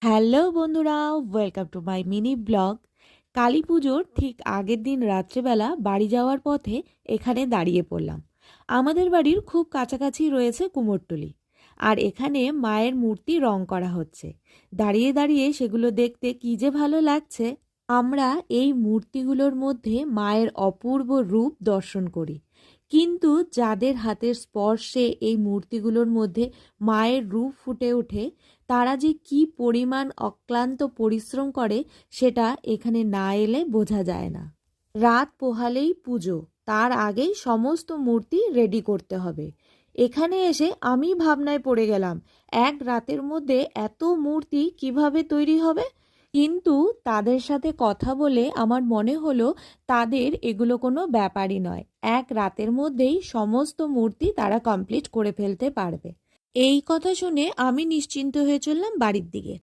Hello বন্ধুরা, welcome to my mini blog. Kali পুজোর ঠিক আগের দিন রাত্রেবেলা বাড়ি যাওয়ার পথে এখানে দাঁড়িয়ে পড়লাম। আমাদের বাড়ির খুব কাছাকাছি রয়েছে কুমোরটুলি, আর এখানে মায়ের মূর্তি রং করা হচ্ছে। দাঁড়িয়ে দাঁড়িয়ে সেগুলো দেখতে কী যে ভালো লাগছে। আমরা এই মূর্তিগুলোর মধ্যে মায়ের অপূর্ব রূপ দর্শন করি, কিন্তু যাদের হাতের স্পর্শে এই মূর্তিগুলোর মধ্যে মায়ের রূপ ফুটে ওঠে, তারা যে কি পরিমাণ অক্লান্ত পরিশ্রম করে সেটা এখানে না এলে বোঝা যায় না। রাত পোহালেই পুজো, তার আগেই সমস্ত মূর্তি রেডি করতে হবে। এখানে এসে আমি ভাবনায় পড়ে গেলাম, এক রাতের মধ্যে এত মূর্তি কিভাবে তৈরি হবে। কিন্তু তাদের সাথে কথা বলে আমার মনে হলো তাদের এগুলো কোনো ব্যাপারই নয়, এক রাতের মধ্যেই সমস্ত মূর্তি তারা কমপ্লিট করে ফেলতে পারবে। এই কথা শুনে আমি নিশ্চিন্ত হয়ে চললাম বাড়ির দিকে।